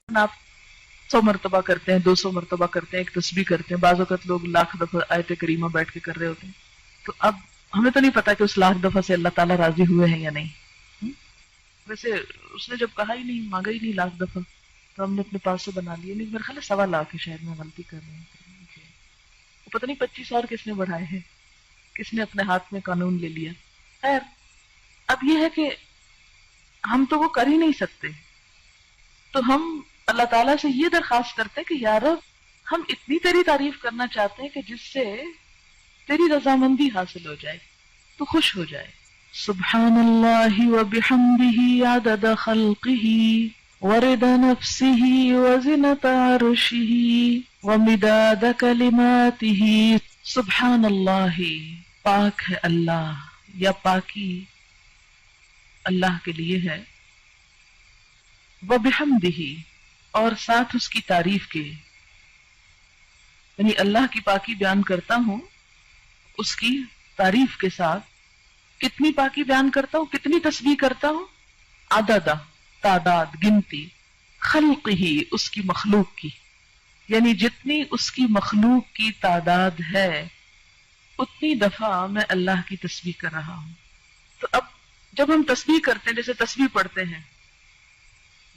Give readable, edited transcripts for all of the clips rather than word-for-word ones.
آپ 100 مرتبہ کرتے ہیں، 200 مرتبہ کرتے ہیں، ایک تسبیح کرتے ہیں، بعض اوقات لوگ لاکھ دفعہ آیت کریمہ بیٹھ کے کر رہے ہوتے ہیں. تو اب ہمیں تو نہیں پتا کہ اس لاکھ دفعہ سے اللہ تعالیٰ راضی ہوئے ہیں یا نہیں. ویسے اس نے جب کہا ہی نہیں، مانگا ہی نہیں لاکھ دفعہ، تو ہم نے اپنے پاس سے بنا لیے. نہیں، میرے خیال ہے 1.25 ہے، شاید میں غلطی کر رہی ہوں. پتہ نہیں 25 اور کس نے بڑھائے ہیں، کس نے اپنے ہاتھ میں قانون لے لیا. خیر، اب یہ ہے کہ ہم تو وہ کر ہی نہیں سکتے، تو ہم اللہ تعالیٰ سے یہ درخواست کرتے کہ یا رب ہم اتنی تیری تعریف کرنا چاہتے ہیں کہ جس سے تیری رضامندی حاصل ہو جائے، تو خوش ہو جائے. سبحان اللہ وبحمدہ عدد خلقہ ورضا نفسہ وزنۃ عرشہ ومداد کلماتہ. سبحان اللہ، پاک ہے اللہ، یا پاکی اللہ کے لیے ہے. وبحمدہ، اور ساتھ اس کی تعریف کے، یعنی اللہ کی پاکی بیان کرتا ہوں اس کی تعریف کے ساتھ. کتنی پاکی بیان کرتا ہوں، کتنی تسبیح کرتا ہوں؟ عدد، تعداد، گنتی، خلق ہی، اس کی مخلوق کی، یعنی جتنی اس کی مخلوق کی تعداد ہے اتنی دفعہ میں اللہ کی تسبیح کر رہا ہوں. تو اب جب ہم تسبیح کرتے ہیں، جیسے تسبیح پڑھتے ہیں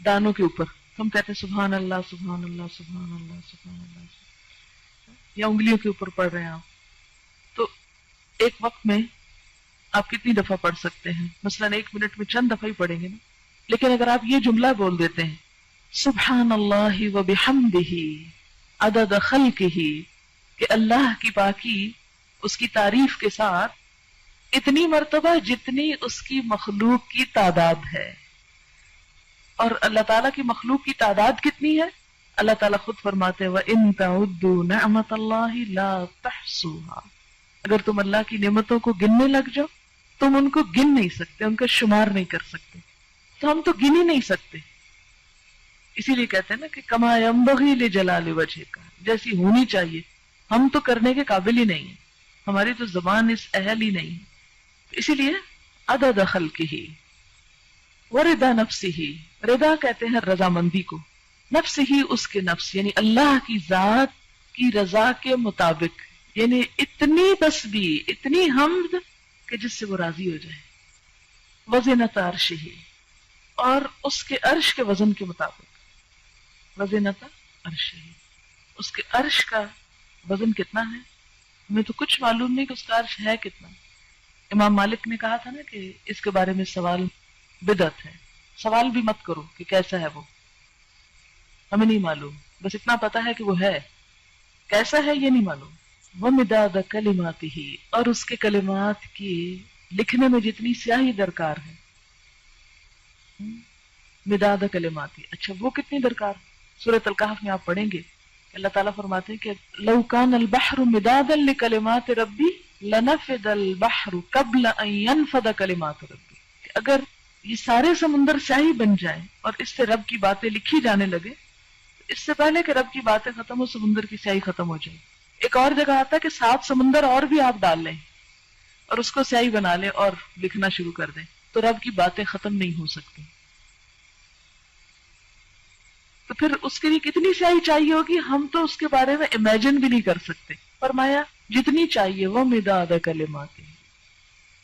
دانوں کے اوپر، ہم کہتے ہیں سبحان اللہ سبحان اللہ سبحان اللہ سبحان اللہ، یا انگلیوں کے اوپر پڑھ رہے ہیں آپ، تو ایک وقت میں آپ کتنی دفعہ پڑھ سکتے ہیں؟ مثلا 1 منٹ میں چند دفعہ ہی پڑھیں گے نا. لیکن اگر آپ یہ جملہ بول دیتے ہیں سبحان اللہ وبحمدہ عدد خلقہ، کہ اللہ کی پاکی اس کی تعریف کے ساتھ اتنی مرتبہ جتنی اس کی مخلوق کی تعداد ہے. اور اللہ تعالیٰ کی مخلوق کی تعداد کتنی ہے؟ اللہ تعالیٰ خود فرماتے ہیں وَإِن تَعُدُّوا نِعْمَةَ اللَّهِ لَا تَحْصُوهَا. اگر تم اللہ کی نعمتوں کو گننے لگ جاؤ، تم ان کو گن نہیں سکتے، ان کا شمار نہیں کر سکتے. تو ہم تو گن ہی نہیں سکتے. اسی لیے کہتے ہیں نا کہ کما ينبغي لجلال وجهك، جیسی ہونی چاہیے، ہم تو کرنے کے قابل ہی نہیں ہیں، ہماری تو زبان اس اہل ہی نہیں ہے. اسی لیے عدد خلقہ ورضا نفسہ، رضا کہتے ہیں رضامندی کو، نفس ہی اس کے نفس، یعنی اللہ کی ذات کی رضا کے مطابق، یعنی اتنی تسبیح، اتنی حمد کہ جس سے وہ راضی ہو جائے. وزنۃ عرشہ، اور اس کے عرش کے وزن کے مطابق. وزنۃ عرشہ، اس کے عرش کا وزن کتنا ہے؟ ہمیں تو کچھ معلوم نہیں کہ اس کا عرش ہے کتنا. امام مالک نے کہا تھا نا کہ اس کے بارے میں سوال بدعت ہے، سوال بھی مت کرو کہ کیسا ہے وہ، ہمیں نہیں معلوم، بس اتنا پتا ہے کہ وہ ہے، کیسا ہے یہ نہیں معلوم. وَمِدَادَ كَلِمَاتِهِ، اور اس کے کلمات کی لکھنے میں جتنی سیاہی درکار ہے. مداد کلماتی، اچھا وہ کتنی درکار؟ سورۃ الکہف میں آپ پڑھیں گے اللہ تعالیٰ فرماتے ہیں کہ لو کان البحر مدادا لکلمات ربی لنفد البحر قبل ان ينفد کلمات ربی، کہ اگر یہ سارے سمندر سیاہی بن جائیں اور اس سے رب کی باتیں لکھی جانے لگے، اس سے پہلے کہ رب کی باتیں ختم ہو سمندر کی سیاہی ختم ہو جائے. ایک اور جگہ آتا ہے کہ 7 سمندر اور بھی آپ ڈال لیں اور اس کو سیاہی بنا لیں اور لکھنا شروع کر دیں، تو رب کی باتیں ختم نہیں ہو سکتی. تو پھر اس کے لیے کتنی سیاہی چاہیے ہوگی، ہم تو اس کے بارے میں امیجن بھی نہیں کر سکتے. فرمایا جتنی چاہیے وہ مداد کلمات،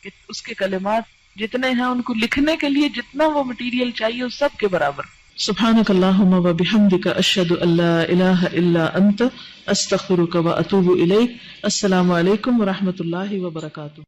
کہ اس کے کلمات جتنے ہیں ان کو لکھنے کے لیے جتنا وہ مٹیریل چاہیے اس سب کے برابر. سبحانک اللہم وبحمدک اشہد ان لا الہ الا انت استغفرک واتوب الیک. السلام علیکم ورحمۃ اللہ وبرکاتہ.